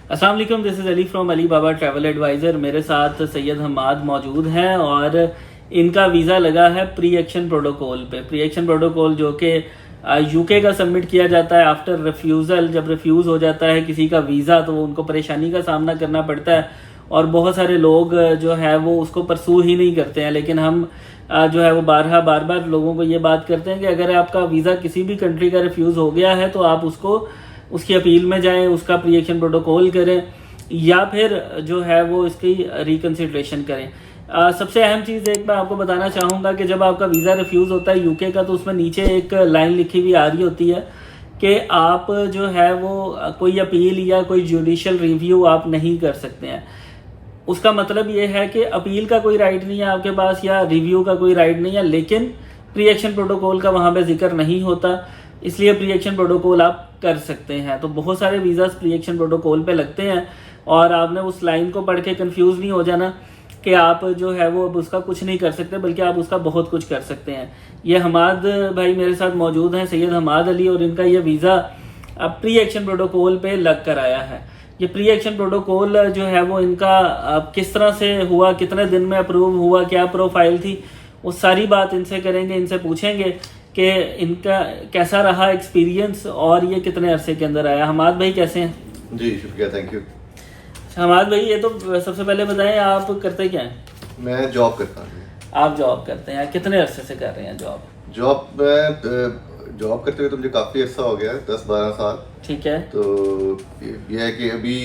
अस्सलाम वालेकुम, this is Ali from Ali Baba travel advisor. मेरे साथ सैयद हमाद मौजूद हैं और इनका वीज़ा लगा है प्री एक्शन प्रोटोकॉल पे। प्री एक्शन प्रोटोकॉल जो कि यूके का सबमिट किया जाता है आफ्टर रिफ्यूज़ल। जब रिफ्यूज़ हो जाता है किसी का वीज़ा तो उनको परेशानी का सामना करना पड़ता है और बहुत सारे लोग जो है वो उसको परसू ही नहीं करते हैं। लेकिन हम जो है वो बार बार लोगों को ये बात करते हैं कि अगर आपका वीज़ा किसी भी कंट्री का रिफ्यूज़ हो गया है तो आप उसको उसकी अपील में जाएं, उसका प्री एक्शन प्रोटोकॉल करें या फिर जो है वो इसकी रिकन्सिडरेशन करें। सबसे अहम चीज़ एक मैं आपको बताना चाहूँगा कि जब आपका वीज़ा रिफ्यूज़ होता है यूके का तो उसमें नीचे एक लाइन लिखी हुई आ रही होती है कि आप जो है वो कोई अपील या कोई जुडिशल रिव्यू आप नहीं कर सकते हैं। उसका मतलब ये है कि अपील का कोई राइट नहीं है आपके पास या रिव्यू का कोई राइट नहीं है, लेकिन प्री एक्शन प्रोटोकॉल का वहाँ पे जिक्र नहीं होता, इसलिए प्री एक्शन प्रोटोकॉल आप कर सकते हैं। तो बहुत सारे वीज़ास प्री एक्शन प्रोटोकॉल पे लगते हैं और आपने उस लाइन को पढ़ के कंफ्यूज नहीं हो जाना कि आप जो है वो अब उसका कुछ नहीं कर सकते, बल्कि आप उसका बहुत कुछ कर सकते हैं। ये हमाद भाई मेरे साथ मौजूद हैं, सैयद हमाद अली, और इनका ये वीज़ा अब प्री एक्शन प्रोटोकॉल पे लग कर आया है। ये प्री एक्शन प्रोटोकॉल जो है वो इनका किस तरह से हुआ, कितने दिन में अप्रूव हुआ, क्या प्रोफाइल थी, वो सारी बात इनसे करेंगे, इनसे पूछेंगे कि इनका कैसा रहा एक्सपीरियंस और ये कितने अरसे के अंदर आया। हमाद भाई कैसे हैं? जी शुक्रिया, थैंक यू। हमाद भाई ये तो सबसे पहले बताएं आप करते क्या हैं? मैं जॉब करता हूँ। आप जॉब करते हैं, कितने अरसे से कर रहे हैं जॉब? जॉब करते हुए तो मुझे काफ़ी अर्सा हो गया है, 10-12 साल। ठीक है। तो ये है कि अभी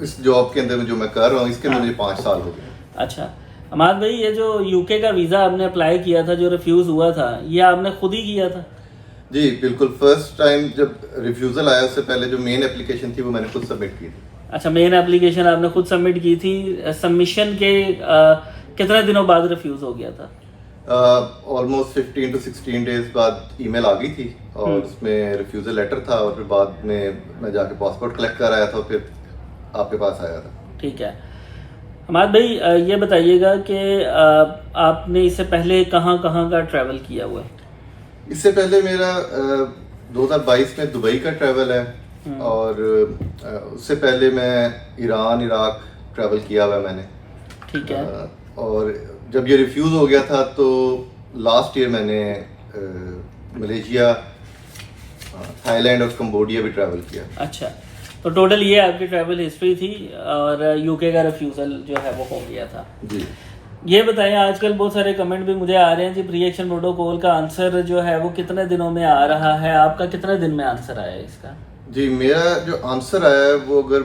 इस जॉब के अंदर जो मैं कर रहा हूँ इसके अंदर मुझे 5 साल हो गए। अच्छा हमाद भाई, ये जो यूके का वीज़ा आपने अप्लाई किया था, जो रिफ्यूज़ हुआ था, ये आपने खुद ही किया था? जी बिल्कुल, फर्स्ट टाइम जब रिफ्यूज़ल आया उससे पहले जो मेन एप्लीकेशन थी वो मैंने खुद सबमिट की थी। अच्छा, मेन एप्लीकेशन आपने खुद सबमिट की थी। सबमिशन के कितने दिनों बाद रिफ्यूज़ हो गया था? ऑलमोस्ट 15 to 16 डेज बाद ईमेल आ गई थी और उसमें रिफ्यूज़ल लेटर था और फिर बाद में मैं जाके पासपोर्ट कलेक्ट कर आया था, फिर आपके पास आया था। ठीक है। हमाद भाई ये बताइएगा कि आपने इससे पहले कहाँ कहाँ का ट्रैवल किया हुआ है? इससे पहले मेरा 2022 में दुबई का ट्रैवल है और उससे पहले मैं ईरान इराक ट्रैवल किया हुआ है मैंने। ठीक है। और जब ये रिफ्यूज़ हो गया था तो लास्ट ईयर मैंने मलेशिया, थाईलैंड और कंबोडिया भी ट्रैवल किया। अच्छा, तो टोटल ये आपकी ट्रैवल हिस्ट्री थी और यूके का रिफ्यूज़ल जो है वो हो गया था। जी। ये बताएं, आजकल बहुत सारे कमेंट भी मुझे आ रहे हैं जी, प्री एक्शन प्रोटोकॉल का आंसर जो है वो कितने दिनों में आ रहा है? आपका कितने दिन में आंसर आया इसका? जी, मेरा जो आंसर आया है वो अगर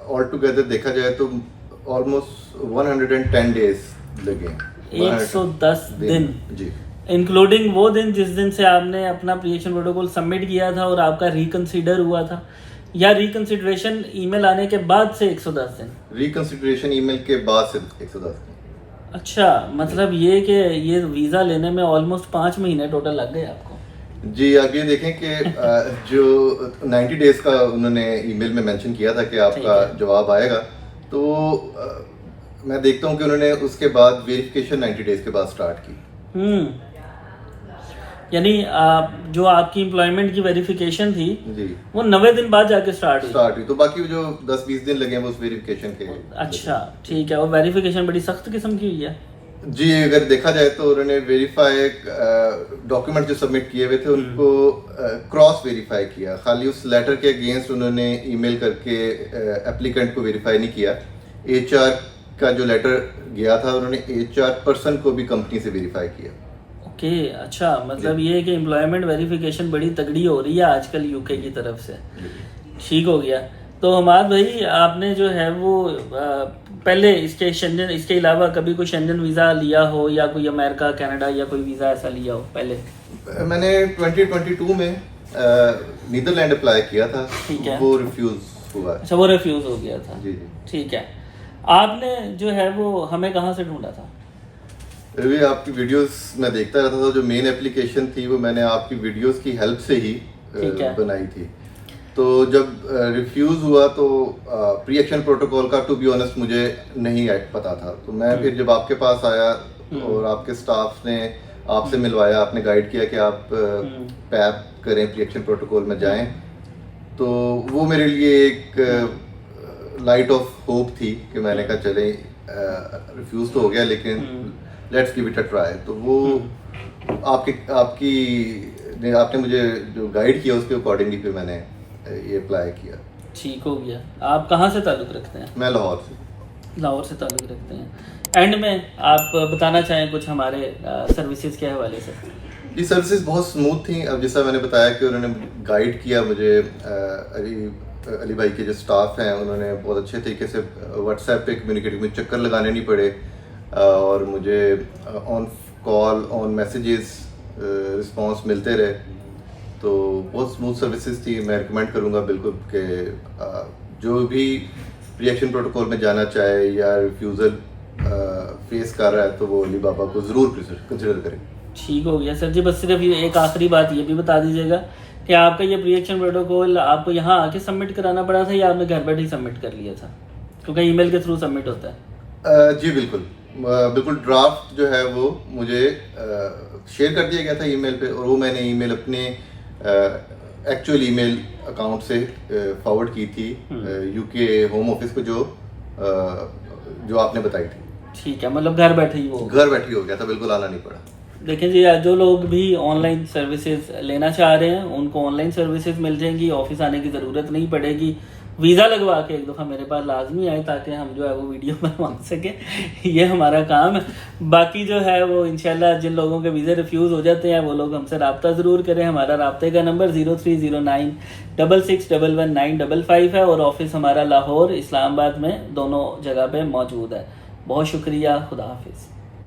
ऑल टुगेदर देखा जाए तो ऑलमोस्ट 110 डेज लगे। 110 दिन जी, इंक्लूडिंग वो दिन जिस दिन से आपने अपना प्री एक्शन प्रोटोकॉल सबमिट किया था और आपका रिकंसीडर हुआ था, या रिकंसिडरेशन ईमेल आने के बाद से 110 दिन? रिकंसिडरेशन ईमेल के बाद से 110 दिन। अच्छा, मतलब ये कि ये वीज़ा लेने में ऑलमोस्ट 5 महीने टोटल लग गए आपको? जी, आप ये देखें कि जो 90 डेज का उन्होंने ईमेल में मेंशन किया था कि आपका जवाब आएगा, तो मैं देखता हूँ कि उन्होंने उसके बाद वेरिफिकेशन 90 डेज के बाद स्टार्ट की। यानी जो आपकी एम्प्लॉयमेंट की वेरिफिकेशन थी जी, वो 90 दिन बाद जाके स्टार्ट हुई। तो बाकी जो 10-20 दिन लगे हैं वो उस वेरिफिकेशन के। अच्छा ठीक है, और वेरिफिकेशन बड़ी सख्त किस्म की हुई है? जी, अगर देखा जाए तो उन्होंने वेरीफाई डॉक्यूमेंट जो सबमिट किए हुए थे उनको क्रॉस वेरीफाई किया, खाली उस लेटर के अगेंस्ट उन्होंने ईमेल करके एप्लीकेंट को वेरीफाई नहीं किया। एचआर का जो लेटर गया था उन्होंने एचआर पर्सन को भी कंपनी से वेरीफाई किया। ओके, अच्छा, मतलब ये है कि एम्प्लॉयमेंट वेरिफिकेशन बड़ी तगड़ी हो रही है आजकल यूके की तरफ से। ठीक हो गया। तो हमाद भाई, आपने जो है वो पहले इसके अलावा कभी कोई शेंजन वीज़ा लिया हो या कोई अमेरिका कनाडा या कोई वीज़ा ऐसा लिया हो पहले? मैंने 2022 में नीदरलैंड अप्लाई किया था। ठीक है। वो रिफ्यूज़ हुआ। अच्छा, वो रिफ्यूज़ हो गया था। जी। ठीक है। आपने जो है वो हमें कहाँ से ढूंढा था? अभी आपकी वीडियोस मैं देखता रहता था, जो मेन एप्लीकेशन थी वो मैंने आपकी वीडियोस की हेल्प से ही बनाई थी। तो जब रिफ्यूज़ हुआ तो प्री एक्शन प्रोटोकॉल का टू बी ऑनेस्ट मुझे नहीं पता था, तो मैं फिर जब आपके पास आया और आपके स्टाफ ने आपसे मिलवाया, आपने गाइड किया कि आप पैप करें, प्री एक्शन प्रोटोकॉल में जाएं, तो वो मेरे लिए एक लाइट ऑफ होप थी कि मैंने कहा चले रिफ्यूज़ तो हो गया लेकिन let's give it a try. तो वो आपने मुझे जो गाइड किया उसके अकॉर्डिंगली फिर मैंने ये अप्लाई किया। ठीक हो गया। आप कहाँ से ताल्लुक़ रखते हैं? मैं लाहौर से। लाहौर से ताल्लुक़ रखते हैं। एंड में आप बताना चाहें कुछ हमारे सर्विसेज के हवाले से? ये सर्विसेज बहुत स्मूथ थी। अब जैसा मैंने बताया कि उन्होंने गाइड किया मुझे, अली भाई के जो स्टाफ हैं उन्होंने बहुत अच्छे तरीके से व्हाट्सएप पे कम्युनिकेट, मुझे चक्कर लगाने नहीं पड़े और मुझे on call on messages response मिलते रहे। तो बहुत स्मूथ सर्विसेज थी। मैं रिकमेंड करूँगा बिल्कुल कि जो भी रिएक्शन प्रोटोकॉल में जाना चाहे या रिफ्यूज़ल फेस कर रहा है तो वो अली बाबा को ज़रूर कंसिडर करें। ठीक हो गया सर जी। बस सिर्फ ये एक आखिरी बात ये भी बता दीजिएगा कि आपका ये प्रिएक्शन प्रोटोकॉल आपको यहाँ आके सबमिट कराना पड़ा था या आपने घर बैठे ही सबमिट कर लिया था? क्योंकि ईमेल के थ्रू सबमिट होता है। जी बिल्कुल बिल्कुल। ड्राफ्ट जो है वो मुझे शेयर कर दिया गया था ईमेल पे और वो मैंने ईमेल अपने एक्चुअल ईमेल अकाउंट से फॉरवर्ड की थी यूके होम ऑफिस को जो आपने बताई थी। ठीक है, मतलब घर बैठे ही हो गया था, बिल्कुल आना नहीं पड़ा। देखें जी, जो लोग भी ऑनलाइन सर्विसेज लेना चाह रहे हैं उनको ऑनलाइन सर्विसेज मिल जाएंगी, ऑफिस आने की ज़रूरत नहीं पड़ेगी। वीज़ा लगवा के एक दफ़ा मेरे पास लाजमी आए ताकि हम जो है वो वीडियो बनवा सकें। ये हमारा काम है। बाकी जो है वो इंशाल्लाह जिन लोगों के वीज़े रिफ्यूज़ हो जाते हैं वो लोग हमसे रब्ता ज़रूर करें। हमारा रब्ते का नंबर 0309 6611 है और ऑफिस हमारा लाहौर इस्लामाबाद में दोनों जगह पे मौजूद है। बहुत शुक्रिया। खुदा हाफिज़।